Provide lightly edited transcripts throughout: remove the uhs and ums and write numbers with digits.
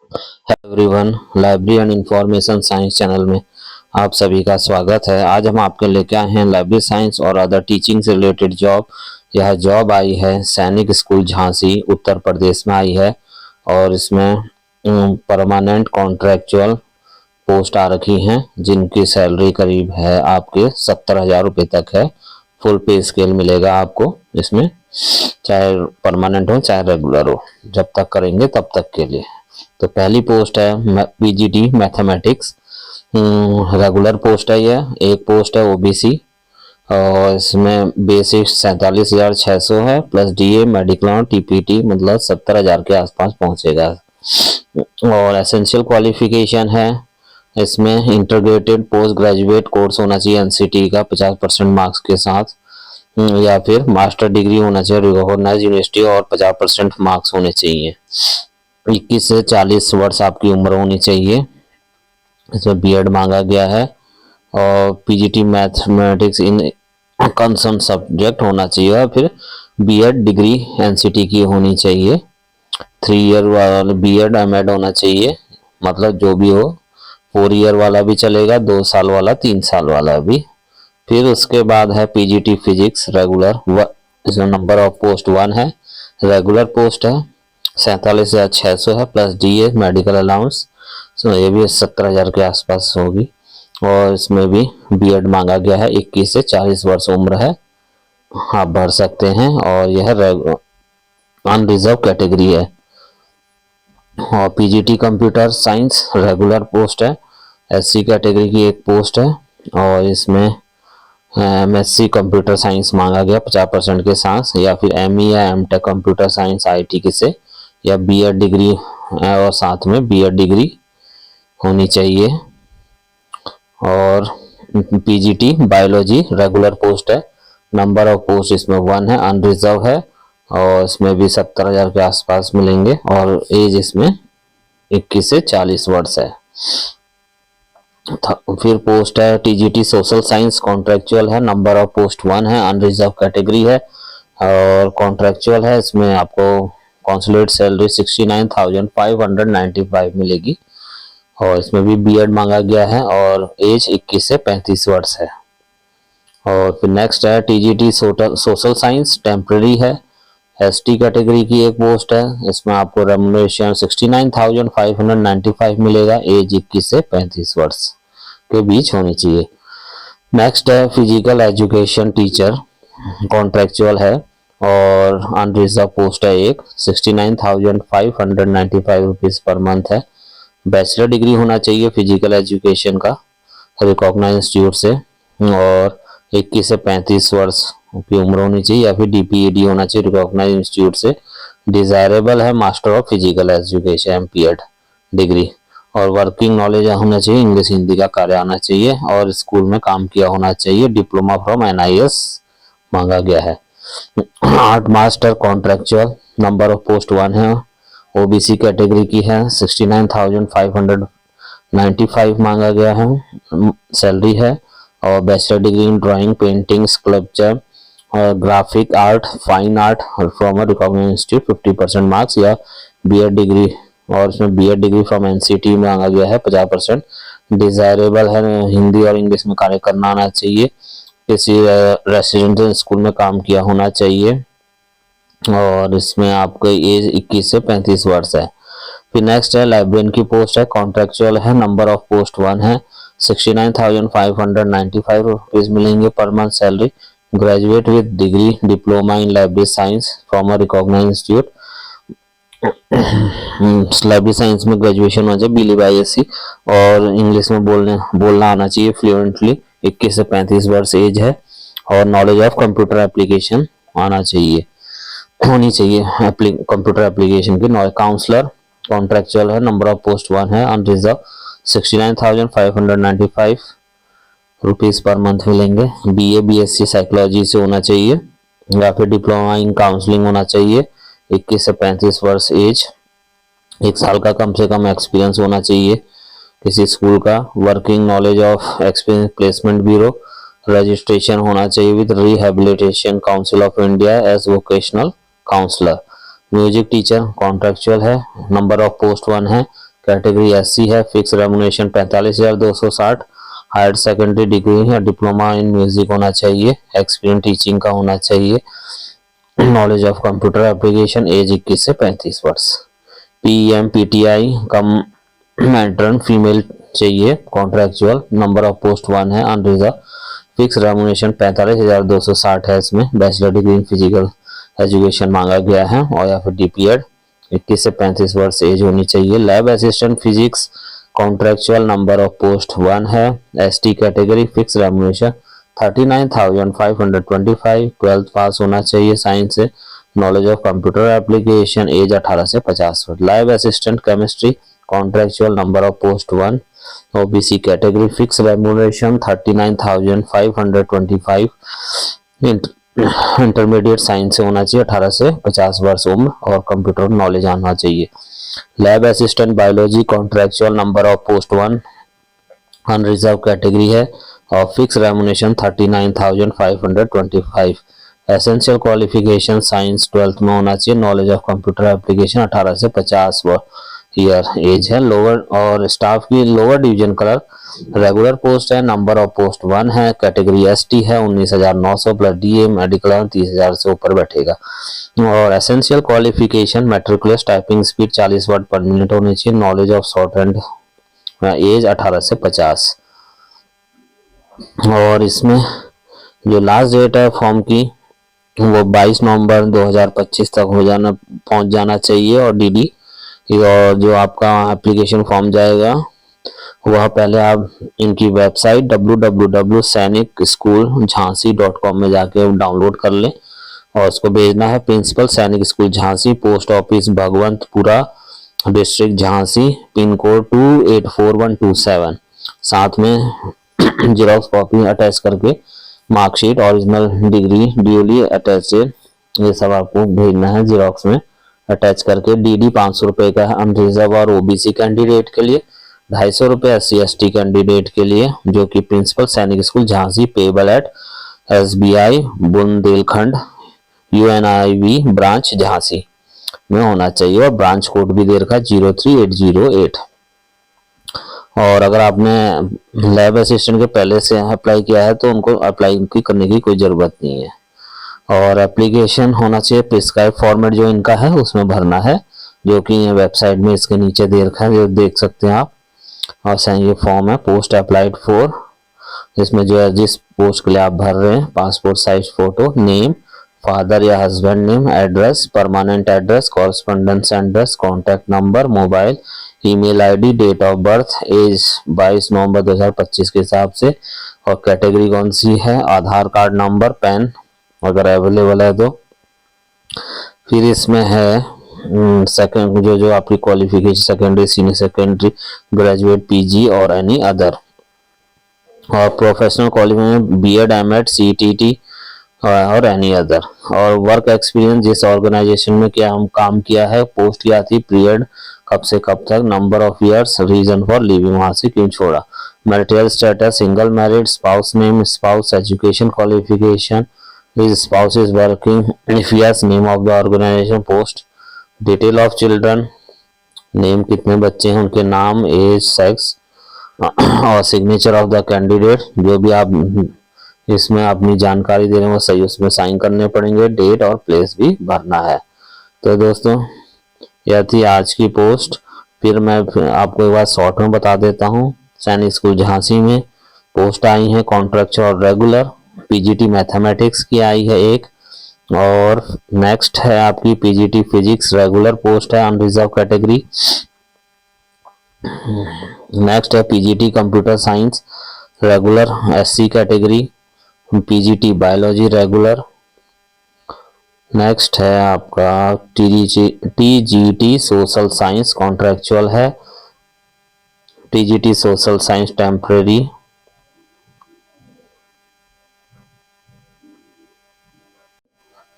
Hello everyone, library and information science channel में आप सभी का स्वागत है। आज हम आपके लेके आए हैं लाइब्रेरी साइंस और अदर टीचिंग से रिलेटेड जॉब। यह जॉब आई है सैनिक स्कूल झांसी उत्तर प्रदेश में आई है और इसमें परमानेंट कॉन्ट्रैक्चुअल पोस्ट आ रखी हैं जिनकी सैलरी करीब है आपके 70,000 रुपये तक है। फुल पे स्केल मिलेगा आपको इसमें, चाहे परमानेंट हो चाहे रेगुलर हो, जब तक करेंगे तब तक के लिए। तो पहली पोस्ट है पीजीटी मैथमेटिक्स, रेगुलर पोस्ट है। यह एक पोस्ट है ओबीसी और इसमें बेसिक 47,600 है प्लस डीए मेडिकल और टीपीटी, मतलब 70,000 के आसपास पहुंचेगा। और एसेंशियल क्वालिफिकेशन है इसमें इंटीग्रेटेड पोस्ट ग्रेजुएट कोर्स होना चाहिए एनसीटी का 50% मार्क्स के साथ, या फिर मास्टर डिग्री होना चाहिए रिकॉग्नाइज्ड यूनिवर्सिटी और 50% मार्क्स होने चाहिए। 21 से 40 वर्ष आपकी उम्र होनी चाहिए। इसमें बीएड मांगा गया है और पीजीटी मैथमेटिक्स इन कंसर्न सब्जेक्ट होना चाहिए और फिर बीएड डिग्री एनसीटी की होनी चाहिए। 3 ईयर वाला बीएड एमएड होना चाहिए, मतलब जो भी हो। 4 ईयर वाला भी चलेगा, 2 साल वाला, 3 साल वाला भी। फिर उसके बाद है पीजीटी फिजिक्स रेगुलर, इसमें नंबर ऑफ पोस्ट 1 है, रेगुलर पोस्ट है 47,600 है प्लस डीए मेडिकल अलाउंस, ये भी 70,000 के आसपास होगी। और इसमें भी बीएड मांगा गया है, 21 से 40 वर्ष उम्र है, आप भर सकते हैं। और यह अनरिजर्व कैटेगरी है। और PGT computer science regular post है, एससी कैटेगरी की एक पोस्ट है। और इसमें एमएससी कंप्यूटर साइंस मांगा गया 50% के साथ, या फिर एमई या एमटेक कंप्यूटर साइंस आईटी की से, या बीएड डिग्री और साथ में बीएड डिग्री होनी चाहिए। और पीजीटी बायोलॉजी रेगुलर पोस्ट है, नंबर ऑफ पोस्ट इसमें 1 है, अनरिजर्व है और इसमें भी 70,000 के आसपास मिलेंगे। और एज इसमें 21 से 40 वर्ष है। फिर पोस्ट है टीजीटी सोशल साइंस कॉन्ट्रेक्चुअल है, नंबर ऑफ पोस्ट 1 है, अनरिजर्व कैटेगरी है और कॉन्ट्रेक्चुअल है। इसमें आपको कॉन्सुलेट सैलरी 69,595 मिलेगी और इसमें भी बीएड मांगा गया है और एज 21 से 35 वर्ष है। और फिर नेक्स्ट है टीजीटी सोशल साइंस टेम्पररी है, एसटी कैटेगरी की एक पोस्ट है। इसमें आपको रेम्युनरेशन 69,595 मिलेगा, एज 21 से 35 वर्ष के बीच होनी चाहिए। नेक्स्ट है फिजिकल एजुकेशन टीचर, कॉन्ट्रेक्चुअल है और अनरिजर्व पोस्ट है एक, 69,595 रुपीज पर मंथ है। बैचलर डिग्री होना चाहिए फिजिकल एजुकेशन का रिकॉग्नाइज्ड इंस्टीट्यूट से और 21 से 35 वर्ष की उम्र होनी चाहिए, या फिर डीपीईडी होना चाहिए रिकॉग्नाइज्ड इंस्टीट्यूट से। डिजायरेबल है master of physical education MPEd degree और वर्किंग नॉलेज होना चाहिए, इंग्लिश हिंदी का कार्य आना चाहिए और स्कूल में काम किया होना चाहिए। डिप्लोमा फ्रॉम एनआईएस मांगा गया है। Art master contractual, number of post 1 है, ओबीसी कैटेगरी की है, 69,595 मांगा गया है, सैलरी है। और bachelor degree in drawing, painting, sculpture और graphic art, fine art from a recognised institute 50% marks, या बीएड डिग्री और इसमें बीएड डिग्री फ्रॉम एनसीटी मांगा गया है 50%। डिजायरेबल है हिंदी और इंग्लिश में कार्य करना आना चाहिए, किसी रेसिडेंशियल स्कूल में काम किया होना चाहिए और इसमें आपका एज 21 से 35 वर्ष है। फिर नेक्स्ट है लाइब्रेरियन की पोस्ट है, कॉन्ट्रेक्चुअल है, नंबर ऑफ पोस्ट 1 है, 69,595 रुपीज मिलेंगे पर month salary. Graduate with degree diploma in library science from a recognised institute, library science में ग्रेजुएशन होना चाहिए BLISC और इंग्लिश में बोलना आना चाहिए फ्लुएंटली। 21 से 35 वर्ष एज है और नॉलेज ऑफ कंप्यूटर एप्लीकेशन आना चाहिए, होनी चाहिए कंप्यूटर एप्लीकेशन की। काउंसलर कॉन्ट्रेक्चुअल है, नंबर ऑफ पोस्ट 1 है, अनरिजर्व 69,595 रुपीज पर मंथ मिलेंगे। बीए बीएससी साइकोलॉजी से होना चाहिए या फिर डिप्लोमा इन काउंसलिंग होना चाहिए। 21 से 35 वर्ष एज, 1 साल का कम से कम एक्सपीरियंस होना चाहिए किसी स्कूल का। Working knowledge of experience placement bureau, registration होना चाहिए with rehabilitation council of India as vocational counsellor. Music teacher contractual है, नंबर ऑफ पोस्ट 1 है, कैटेगरी SC है, fix remuneration 45,260, higher secondary degree या डिप्लोमा इन म्यूजिक होना चाहिए, experience teaching का होना चाहिए, knowledge of computer application, age 21 से 35 वर्ष। PEM-PTI कम मैट्रन फीमेल चाहिए, कॉन्ट्रेक्चुअल, नंबर ऑफ पोस्ट 1 है, अनरिजर्व, फिक्स रेमुनेशन 45,260 है। इसमें bachelor degree in physical education मांगा गया है और या फिर DPED, 21 से 35 वर्ष एज होनी चाहिए। Lab assistant physics contractual, number of post 1 है, ST category, fix remuneration 39,525, 12th pass होना चाहिए साइंस से, knowledge of computer application, age 18 से 50 वर्ष। Lab assistant chemistry contractual, number of post 1, OBC category, fix remuneration 39,525, intermediate science से होना चाहिए, 18 से 50 वर्ष उम्र और कंप्यूटर नॉलेज आना चाहिए। Lab assistant biology contractual, number of post 1, unreserve category है और fix remuneration 39,525। Essential qualification science 12th में होना चाहिए, नॉलेज ऑफ कंप्यूटर एप्लीकेशन, 18 से 50 ईयर एज है। लोअर और स्टाफ की lower division clerk, regular post है, नंबर ऑफ पोस्ट 1 है, कैटेगरी ST है, 19,900 प्लस DA, मेडिकल 30,000 से ऊपर बैठेगा। और essential qualification matriculation, typing speed 40 word per minute होनी चाहिए, knowledge of shorthand, age 18 से 50। और इसमें जो लास्ट डेट है फॉर्म की वो 22 नवंबर 2025 तक पहुंच जाना चाहिए। और DD और जो आपका एप्लीकेशन फॉर्म जाएगा वह पहले आप इनकी वेबसाइट www.sainikschool.jhansi.com में जाके डाउनलोड कर लें और उसको भेजना है प्रिंसिपल सैनिक school Jhansi, post office Bhagwantpura, district Jhansi, pin code 284127। साथ में जेरॉक्स कॉपी अटैच करके मार्कशीट, ओरिजिनल डिग्री ड्यूली अटैचेड, ये सब आपको भेजना है जेरॉक्स में अटैच करके। DD 500 रुपये का है अनरिजर्व और OBC कैंडिडेट के लिए, 250 रुपये SC/ST कैंडिडेट के लिए, जो कि प्रिंसिपल सैनिक school Jhansi, payable eight SBI Bundelkhand UNIV branch Jhansi में होना चाहिए। और ब्रांच कोड भी दे रखा है 03808। और अगर आपने लैब असिस्टेंट के पहले से अप्लाई किया है तो उनको अप्लाई करने की कोई ज़रूरत नहीं है। और एप्लीकेशन होना चाहिए प्रिस्क्राइब फॉर्मेट जो इनका है उसमें भरना है, जो कि वेबसाइट में इसके नीचे दे रखा है, जो देख सकते हैं आप। और ये फॉर्म है पोस्ट अप्लाइड फॉर, इसमें जो है जिस पोस्ट के लिए आप भर रहे हैं, passport size photo, name, father या husband name, address, permanent address, correspondence address, contact number, mobile, email ID, date of birth, age 22 नवंबर 2025 के हिसाब से, और कैटेगरी कौन सी है, आधार कार्ड नंबर, पैन अगर अवेलेबल है तो। फिर इसमें है सेकंड जो आपकी qualification, secondary, senior secondary, graduate, PG और एनी अदर। और professional qualification BEd, M.Ed, CTT और एनी अदर। और वर्क एक्सपीरियंस, जिस ऑर्गेनाइजेशन में क्या हम काम किया है, पोस्ट क्या थी, पीरियड कब से कब तक, number of years, reason for living, वहां से क्यों छोड़ा, marital status, single married, spouse name, spouse education qualification, his spouse is working, if yes name of the organization, post, detail of children, name कितने बच्चे हैं, उनके नाम, एज, सेक्स, और सिग्नेचर ऑफ द कैंडिडेट, जो भी आप इसमें अपनी जानकारी दे रहे हैं वो सही उसमें साइन करने पड़ेंगे, डेट और प्लेस भी भरना है। तो दोस्तों यह थी आज की पोस्ट। फिर मैं आपको एक बार शॉर्ट में बता देता हूँ। सैनिक स्कूल झांसी में पोस्ट आई है कॉन्ट्रैक्चुअल और रेगुलर, PGT मैथमेटिक्स की आई है एक, और नेक्स्ट है आपकी PGT फिजिक्स रेगुलर पोस्ट है अनरिजर्व कैटेगरी। नेक्स्ट है PGT computer science regular SC category, PGT biology regular. Next है आपका TGT सोशल साइंस कॉन्ट्रैक्चुअल है, TGT social science temporary.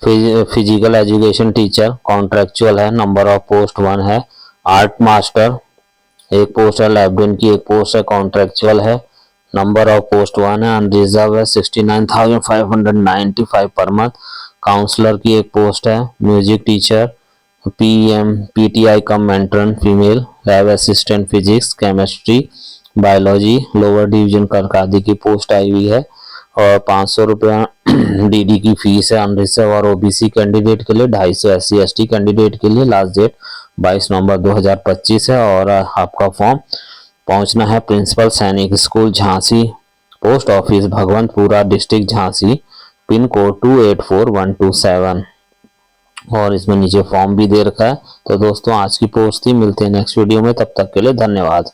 Physical education teacher contractual है, नंबर ऑफ पोस्ट 1 है। Art master एक post है, librarian की एक पोस्ट है, कॉन्ट्रैक्चुअल है, नंबर ऑफ पोस्ट 1 है, अनरिजर्व है, 69,595 पर मंथ। काउंसलर की एक पोस्ट है, music teacher PM PTI cum matron female, lab assistant physics, chemistry, biology, lower division clerk आदि की पोस्ट आई हुई है। और 500 रुपया डीडी की फीस है अनरिजर्व और ओबीसी कैंडिडेट के लिए, 250 एससी एसटी कैंडिडेट के लिए। लास्ट डेट 22 नवंबर 2025 है। और आपका फॉर्म पहुंचना है प्रिंसिपल सैनिक school Jhansi, post office Bhagwantpura, district Jhansi, pin code 284127। और इसमें नीचे फॉर्म भी दे रखा है। तो दोस्तों आज की पोस्ट थी, मिलते हैं नेक्स्ट वीडियो में, तब तक के लिए धन्यवाद।